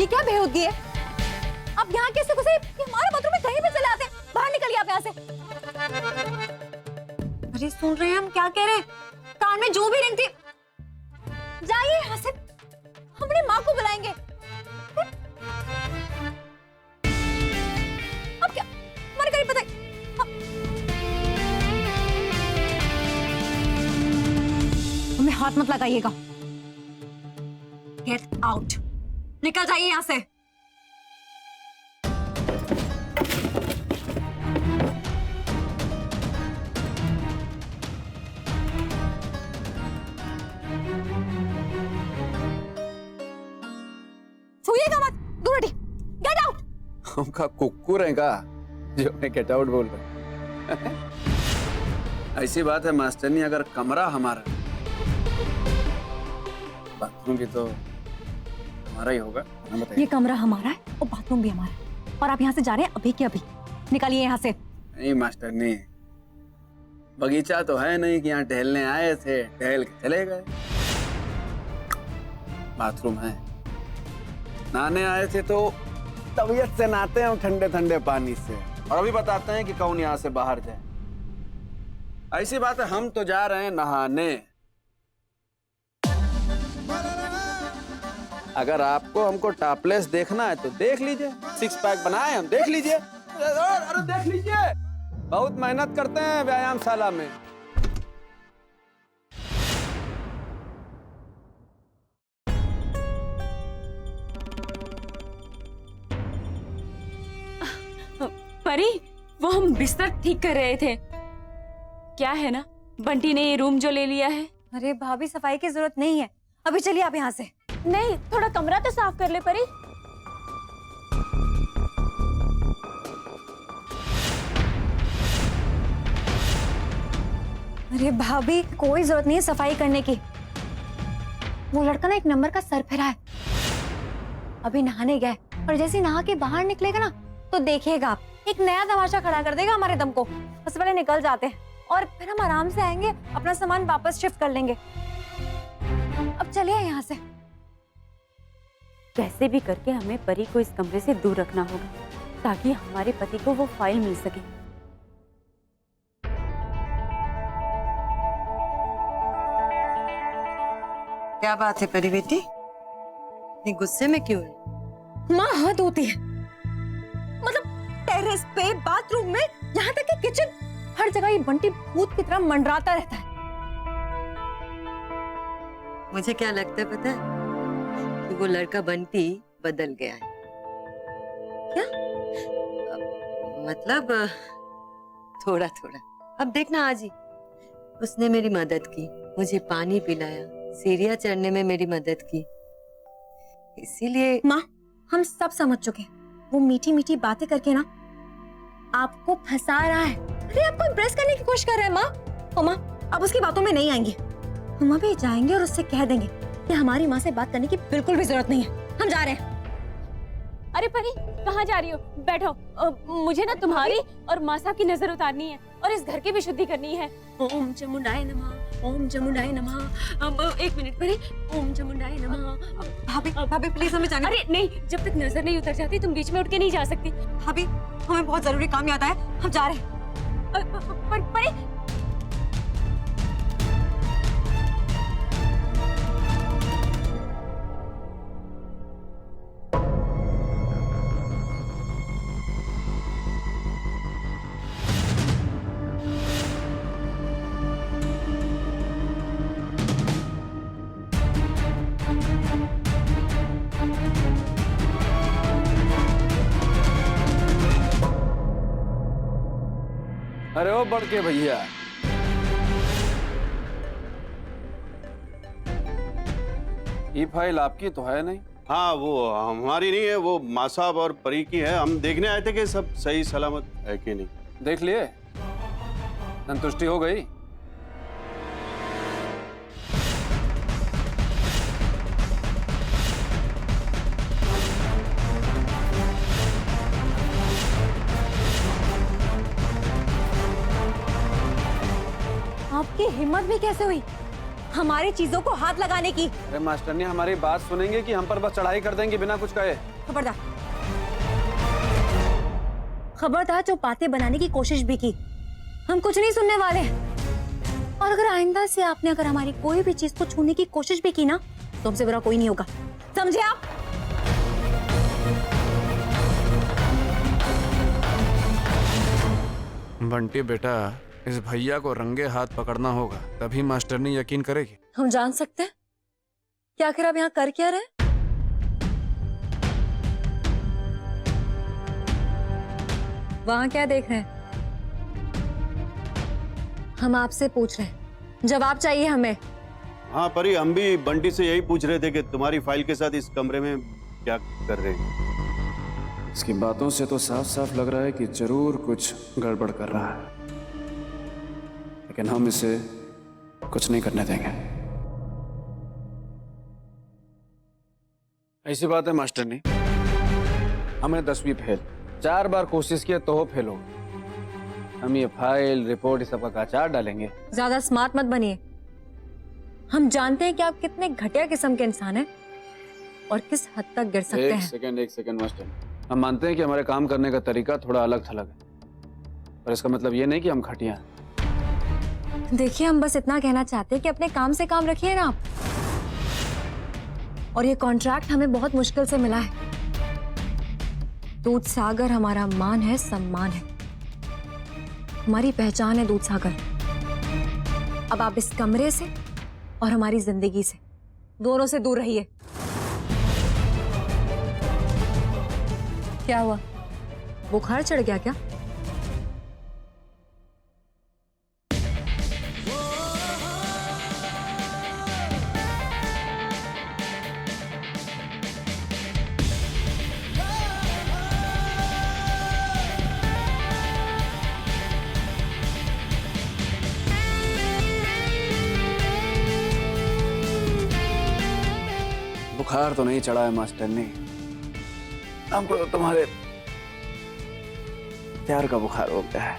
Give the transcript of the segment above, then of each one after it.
ये क्या बेहूदगी है? आप यहाँ कैसे घुसे? ये हमारे बाथरूम में कहीं भी चले आते हैं। बाहर निकलिए आप यहाँ से। अरे सुन रहे हैं हम क्या कह रहे हैं? कान में जो भी रिंग थी, जाइए यहाँ से। हम अपनी माँ को बुलाएंगे। अब क्या हमारे करीब पता है? हमें हाथ मत लगाइएगा। गेट आउट, निकल जाइए यहाँ से। छूइएगा मत, दूर हटिए। Get out. हमका कुकुर है का जो मैं गेट आउट बोल रहा हूँ? ऐसी बात है मास्टरनी, अगर कमरा हमारा, बाथरूम भी तो हमारा ही होगा। ये कमरा हमारा है और बाथरूम भी हमारा है, और आप यहाँ से जा रहे हैं अभी के अभी। निकालिए यहाँ से। नहीं मास्टरनी, बगीचा तो है नहीं कि यहाँ टहलने आए थे, टहल के चले गए। बाथरूम है, नहाने आए थे तो तबीयत से नहाते हैं ठंडे ठंडे पानी से, और अभी बताते हैं कि कौन यहाँ से बाहर जाए। ऐसी बात है, हम तो जा रहे हैं नहाने। अगर आपको हमको टॉपलेस देखना है तो देख लीजिए, 6 पैक बनाए हम, देख लीजिए। अरे देख लीजिए, बहुत मेहनत करते हैं व्यायामशाला में। परी, वो हम बिस्तर ठीक कर रहे थे। क्या है ना, बंटी ने ये रूम जो ले लिया है। अरे भाभी, सफाई की जरूरत नहीं है, अभी चलिए आप यहाँ से। नहीं, थोड़ा कमरा तो साफ कर ले परी। अरे भाभी, कोई जरूरत नहीं है सफाई करने की। वो लड़का ना एक नंबर का सरफिरा है। अभी नहाने गए और जैसे नहा के बाहर निकलेगा ना तो देखिएगा आप, एक नया तमाशा खड़ा कर देगा हमारे दम को। उससे पहले निकल जाते हैं और फिर हम आराम से आएंगे, अपना सामान वापस शिफ्ट कर लेंगे। अब चलिए यहाँ से। कैसे भी करके हमें परी को इस कमरे से दूर रखना होगा, ताकि हमारे पति को वो फाइल मिल सके। क्या बात है परी बेटी, इतने गुस्से में क्यों है? माँ हद होती है। मतलब टेरेस पे, बाथरूम में, यहाँ तक कि किचन, हर जगह ये बंटी भूत की तरह मंडराता रहता है। मुझे क्या लगता है पता है, कि वो लड़का बंटी बदल गया है। क्या? मतलब थोड़ा थोड़ा। अब देखना, आज ही उसने मेरी मदद की, मुझे पानी पिलाया, सीढ़ियाँ चढ़ने में मेरी मदद की, इसीलिए। माँ, हम सब समझ चुके हैं, वो मीठी मीठी बातें करके ना आपको फंसा रहा है। अरे आपको इम्प्रेस करने की कोशिश कर रहा है माँ। और माँ, अब उसकी बातों में नहीं आएंगे। हम अभी जाएंगे और उससे कह देंगे कि हमारी माँ से बात करने की बिल्कुल भी जरूरत नहीं है, हम जा रहे हैं। अरे परी, कहाँ जा रही हो? बैठो। मुझे ना तुम्हारी और माँ साहब की नजर उतारनी है और इस घर की भी शुद्धि करनी है। ओम चामुंडाय नमः, ओम चामुंडाय नमः। अब 1 मिनट परी, ओम चामुंडाय नमः। भाभी, भाभी प्लीज हमें जाने। अरे नहीं, जब तक नजर नहीं उतर जाती तुम बीच में उठ के नहीं जा सकती। भाभी, हमें बहुत जरूरी काम याद आया, हम जा रहे हैं। परी, अरे ओ बड़के भैया, ये फाइल आपकी तो है नहीं? हाँ, वो हमारी नहीं है, वो माँ साहब और परी की है। हम देखने आए थे कि सब सही सलामत है कि नहीं। देख लिए, संतुष्टि हो गई? आपकी हिम्मत भी कैसे हुई हमारी चीजों को हाथ लगाने की? अरे मास्टरनी, हमारी बात सुनेंगे कि हम पर बस चढ़ाई कर देंगे बिना कुछ कहे? खबरदार, खबरदार, जो बातें बनाने की कोशिश भी की, हम कुछ नहीं सुनने वाले। और अगर आइंदा से आपने अगर हमारी कोई भी चीज को छूने की कोशिश भी की ना, तो हमसे बुरा कोई नहीं होगा, समझे आप? बंटी बेटा, इस भैया को रंगे हाथ पकड़ना होगा, तभी मास्टरनी यकीन करेगी। हम जान सकते हैं क्या आखिर आप यहाँ कर क्या रहे हैं? वहां क्या देख रहे हैं? हम आपसे पूछ रहे हैं, जवाब चाहिए हमें। हाँ परी, हम भी बंटी से यही पूछ रहे थे कि तुम्हारी फाइल के साथ इस कमरे में क्या कर रहे हैं। इसकी बातों से तो साफ साफ लग रहा है कि जरूर कुछ गड़बड़ कर रहा है, लेकिन हम इसे कुछ नहीं करने देंगे। ऐसी बात है मास्टरनी, हमने 10वीं फेल, 4 बार कोशिश किया तो फेल हो गए। हम ये फाइल रिपोर्ट इस सबका काचार डालेंगे। ज्यादा स्मार्ट मत बनिए। हम जानते हैं कि आप कितने घटिया किस्म के इंसान हैं और किस हद तक गिर सकते एक हैं। सेकंड मास्टर, हम मानते हैं कि हमारे काम करने का तरीका थोड़ा अलग थलग है, पर इसका मतलब ये नहीं कि हम घटिया हैं। देखिए, हम बस इतना कहना चाहते हैं कि अपने काम से काम रखिए ना आप। और ये कॉन्ट्रैक्ट हमें बहुत मुश्किल से मिला है। दूध सागर हमारा मान है, सम्मान है, हमारी पहचान है दूध सागर। अब आप इस कमरे से और हमारी जिंदगी से, दोनों से दूर रहिए। क्या हुआ, बुखार चढ़ गया क्या? बुखार तो नहीं चढ़ा है मास्टरनी, हमको तो तुम्हारे प्यार का बुखार हो गया है।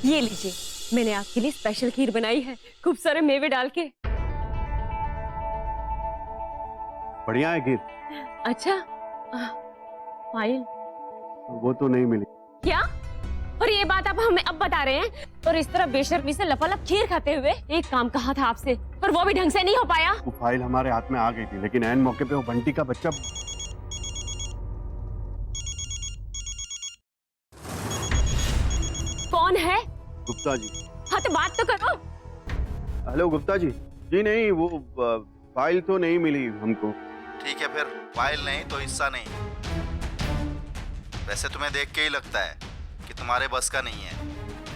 ये लीजिए, मैंने आपके लिए स्पेशल खीर बनाई है, खूब सारे मेवे डाल के। बढ़िया है खीर। अच्छा, फाइल वो तो नहीं मिली। क्या? और ये बात आप हमें अब बता रहे हैं? और इस तरह बेशर्मी से लपालप खीर खाते हुए एक काम कहा था आपसे, पर वो भी ढंग से नहीं हो पाया। वो फाइल हमारे हाथ में आ गई थी, लेकिन ऐन मौके पे वो बंटी का बच्चा। कौन है? गुप्ता जी। हाँ तो बात तो करो। हेलो गुप्ता जी। जी नहीं, वो फाइल तो नहीं मिली हमको। ठीक है, फिर फाइल नहीं तो हिस्सा नहीं। वैसे तुम्हें देख के ही लगता है कि तुम्हारे बस का नहीं है।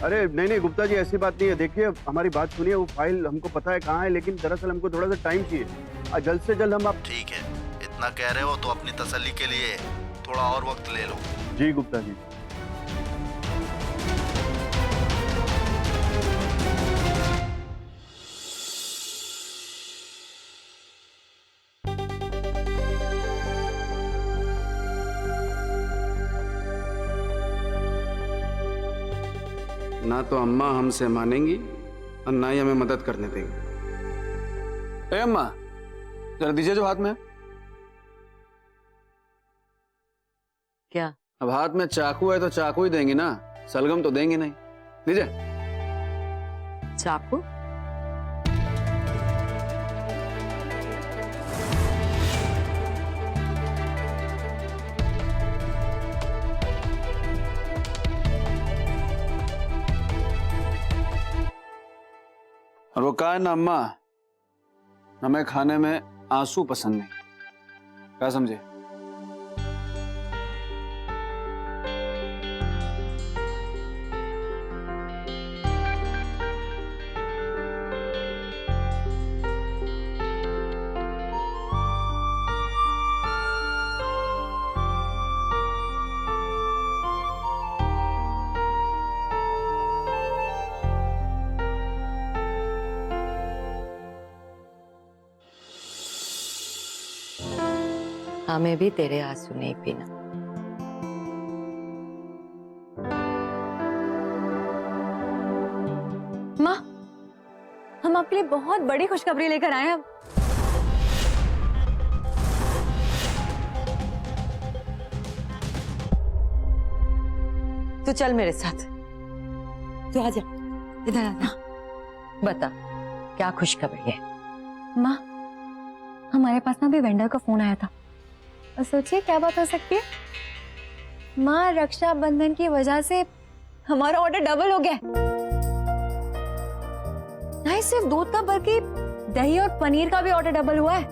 अरे नहीं नहीं गुप्ता जी, ऐसी बात नहीं है। देखिए हमारी बात सुनिए, वो फाइल हमको पता है कहाँ है, लेकिन दरअसल हमको थोड़ा सा टाइम चाहिए। जल्द से जल्द हम आप। ठीक है, इतना कह रहे हो तो अपनी तसल्ली के लिए थोड़ा और वक्त ले लो। जी गुप्ता जी। ना तो अम्मा हमसे मानेंगी और ना ही हमें मदद करने देंगी। ए अम्मा, जरा दीजिए जो हाथ में। क्या? अब हाथ में चाकू है तो चाकू ही देंगी ना, सलगम तो देंगी नहीं। दीजिए। चाकू? और वो कहा है ना अम्मा, हमें खाने में आंसू पसंद नहीं। क्या समझे? हमें भी तेरे आंसू नहीं पीना। माँ, हम आपके लिए बहुत बड़ी खुशखबरी लेकर आए हैं। तू चल मेरे साथ, तू आजा, इधर आ। बता क्या खुशखबरी है? माँ, हमारे पास ना भी वेंडर का फोन आया था और सोचिए क्या बात हो सकती है। माँ, रक्षाबंधन की वजह से हमारा ऑर्डर डबल हो गया। नहीं सिर्फ दूध का बल्कि दही और पनीर का भी ऑर्डर डबल हुआ है।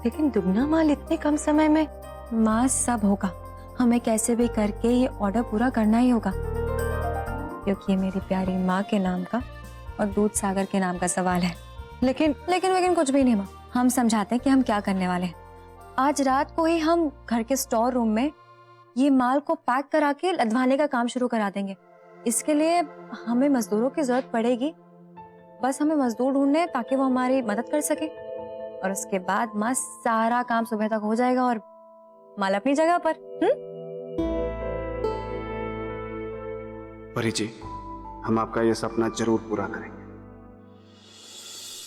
लेकिन दुगना माल इतने कम समय में? माँ, सब होगा, हमें कैसे भी करके ये ऑर्डर पूरा करना ही होगा, क्योंकि ये मेरी प्यारी माँ के नाम का और दूध सागर के नाम का सवाल है। लेकिन कुछ भी नहीं माँ, हम समझाते हैं कि हम क्या करने वाले हैं। आज रात को ही हम घर के स्टोर रूम में ये माल को पैक करा के लदवाने का काम शुरू करा देंगे। इसके लिए हमें मजदूरों की जरूरत पड़ेगी। बस हमें मजदूर ढूंढने हैं ताकि वो हमारी मदद कर सके, और उसके बाद माँ सारा काम सुबह तक हो जाएगा और माल अपनी जगह पर। परी जी, हम आपका ये सपना जरूर पूरा करेंगे।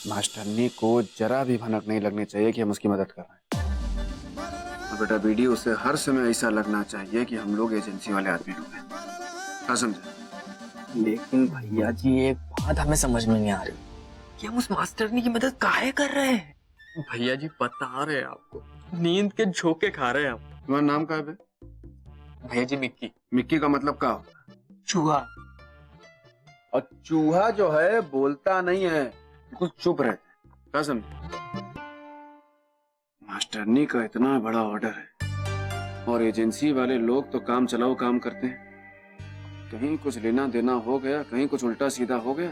मास्टरनी को जरा भी भनक नहीं लगनी चाहिए कि हम उसकी मदद कर रहे हैं। और बेटा बीडी, उसे हर समय ऐसा लगना चाहिए कि हम लोग एजेंसी वाले आदमी लोग हैं। क्या समझे? लेकिन भैया जी एक बात हमें समझ में नहीं आ रही कि हम उस मास्टरनी की मदद काहे कर रहे हैं। भैया जी बता रहे हैं आपको, नींद के झोंके खा रहे हैं हम। तुम्हारा नाम क्या है बे? भैया जी मिक्की। मिक्की का मतलब क्या होता है? चूहा। और चूहा जो है बोलता नहीं है, कुछ चुप रहता है। क्या समझे? मास्टरनी का इतना बड़ा ऑर्डर है और एजेंसी वाले लोग तो काम चलाओ काम करते हैं। कहीं कुछ लेना देना हो गया, कहीं कुछ उल्टा सीधा हो गया,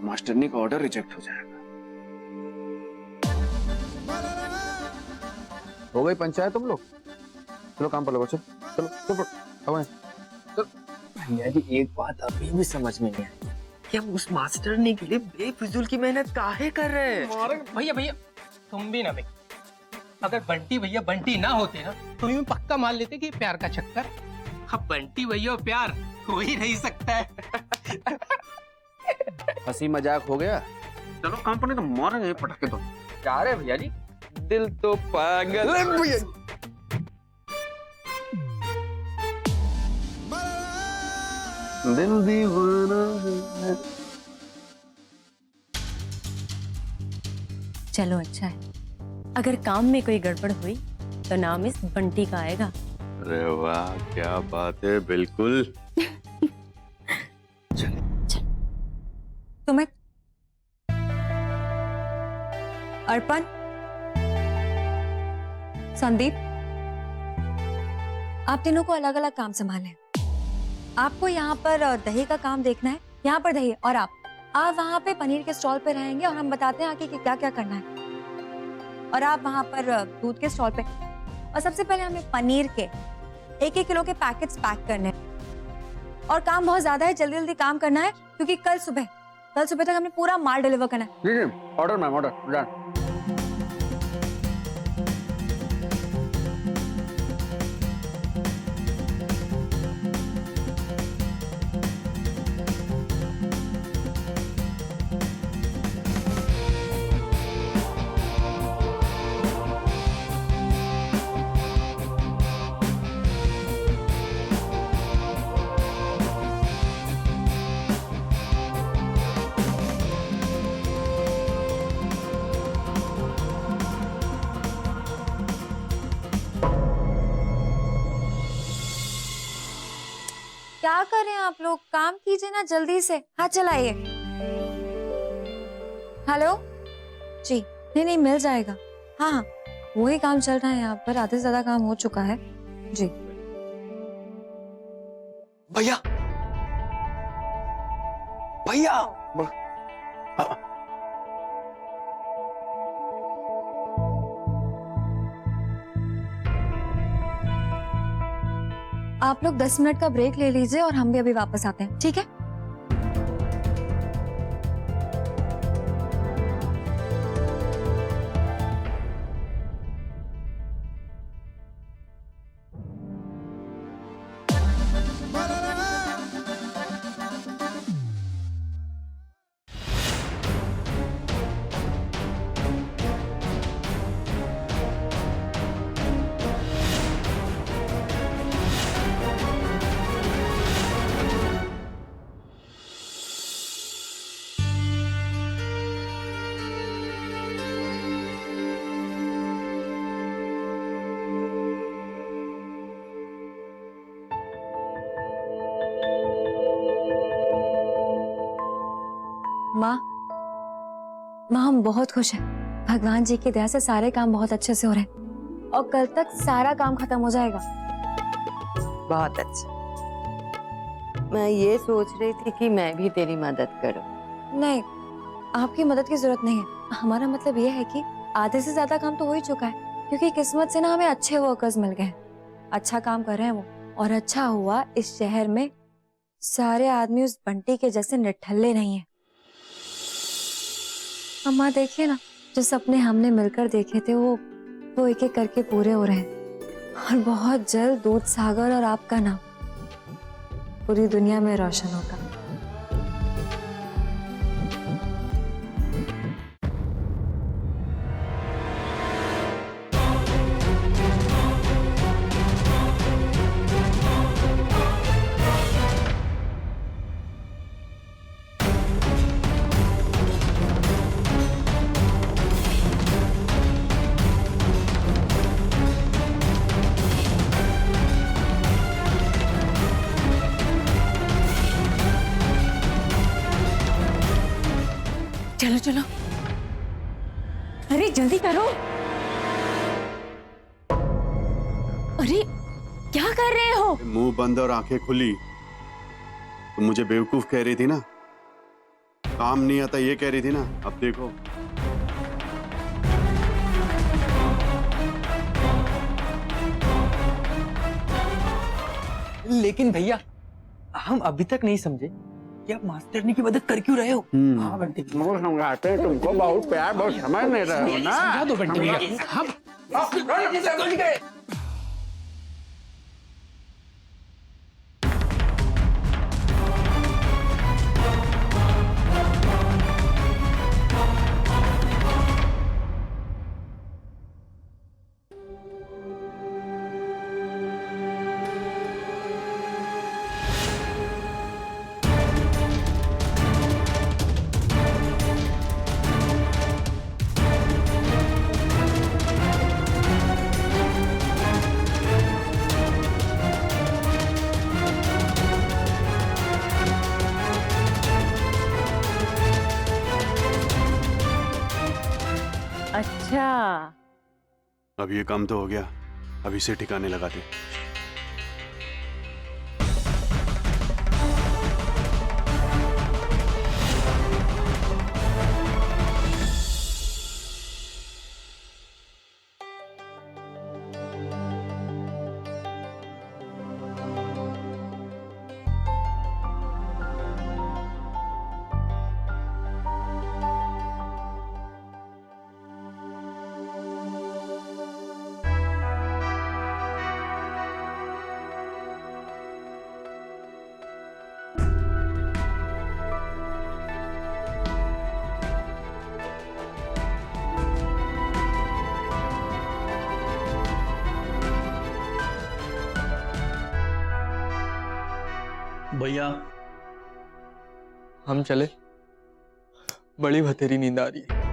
मास्टरनी का ऑर्डर रिजेक्ट हो जाएगा। हो गई पंचायत तुम लोग? चलो काम पर लगो, चलो चलो चलो चलो। भैया जी एक बात अभी भी समझ में नहीं आई कि हम उस मास्टरनी के लिए बेफिजूल की मेहनत काहे कर रहे हैं। भैया तुम भी ना भाई, अगर बंटी भैया बंटी ना होते ना तो यूं पक्का मान लेते कि प्यार का चक्कर। अब बंटी भैया और प्यार हो ही नहीं सकता है। हंसी मजाक हो गया, चलो काम पर, नहीं तो मारेंगे पटाखे तो। क्या रे भैया जी, दिल तो पागल। दिल दीवाना है। चलो अच्छा है, अगर काम में कोई गड़बड़ हुई तो नाम इस बंटी का आएगा। अरे वाह क्या बात है, बिल्कुल। तुम्हें अर्पण, संदीप, आप तीनों को अलग अलग काम संभालना है। आपको यहाँ पर दही का काम देखना है, यहाँ पर दही, और आप वहाँ पे पनीर के स्टॉल पे रहेंगे और हम बताते हैं आगे कि क्या क्या करना है। और आप वहाँ पर दूध के स्टॉल पे, और सबसे पहले हमें पनीर के 1-1 किलो के पैकेट्स पैक करने हैं। और काम बहुत ज्यादा है, जल्दी जल्दी काम करना है क्योंकि कल सुबह तक हमें पूरा माल डिलीवर करना है। जी ऑर्डर मैम, ऑर्डर डन। क्या कर रहे हैं आप लोग? काम कीजिए ना जल्दी से, हाथ चलाइए। हेलो जी, नहीं मिल जाएगा। हाँ, वही काम चल रहा है यहाँ पर, आधे से ज्यादा काम हो चुका है जी। भैया भैया आप लोग 10 मिनट का ब्रेक ले लीजिए और हम भी अभी वापस आते हैं, ठीक है? माँ हम बहुत खुश हैं। भगवान जी की दया से सारे काम बहुत अच्छे से हो रहे हैं और कल तक सारा काम खत्म हो जाएगा। बहुत अच्छा। मैं ये सोच रही थी कि मैं भी तेरी मदद करूं। नहीं, आपकी मदद की जरूरत नहीं है। हमारा मतलब ये है कि आधे से ज्यादा काम तो हो ही चुका है, क्योंकि किस्मत से ना हमें अच्छे वर्कर्स मिल गए। अच्छा काम कर रहे हैं वो, और अच्छा हुआ इस शहर में सारे आदमी उस बंटी के जैसे निठल्ले नहीं है। अम्मा देखिए ना, जो सपने हमने मिलकर देखे थे वो एक एक करके पूरे हो रहे हैं, और बहुत जल्द दूध सागर और आपका नाम पूरी दुनिया में रोशन होगा। चलो चलो, अरे जल्दी करो। अरे क्या कर रहे हो? मुंह बंद और आंखें खुली। तुम मुझे बेवकूफ कह रही थी ना, काम नहीं आता ये कह रही थी ना, अब देखो। लेकिन भैया हम अभी तक नहीं समझे कि आप मास्टरनी की मदद कर क्यों रहे हो। हाँ बंटी, वो समझाते हैं तुमको, बहुत प्यार, बहुत समझ नहीं रहे हो ना। समझा दो बंटी भैया। हम अच्छा, अब ये काम तो हो गया, अब इसे ठिकाने लगाते। भैया हम चले, बड़ी भतेरी नींद आ रही है।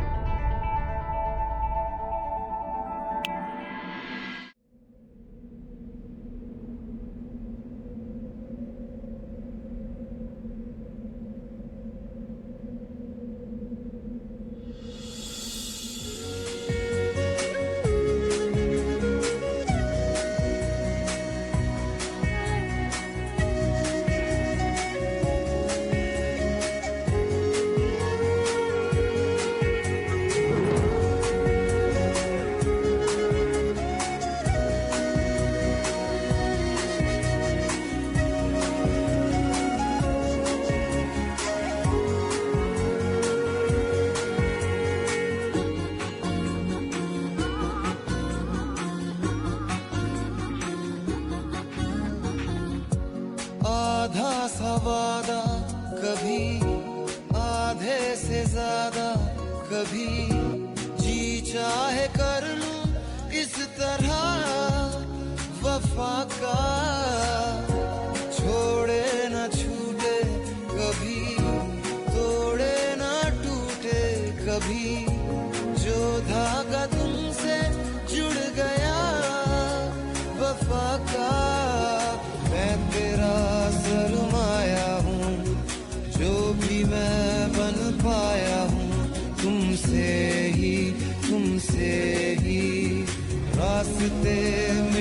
आधा सा वादा कभी आधे से ज्यादा, कभी जी चाहे कर लूं इस तरह वफा का, छोड़े न छूटे कभी, तोड़े न टूटे कभी, जो धागा तुमसे जुड़ गया वफा का, मैं तेरा सरमाया हूँ, जो भी मैं बन पा बुझते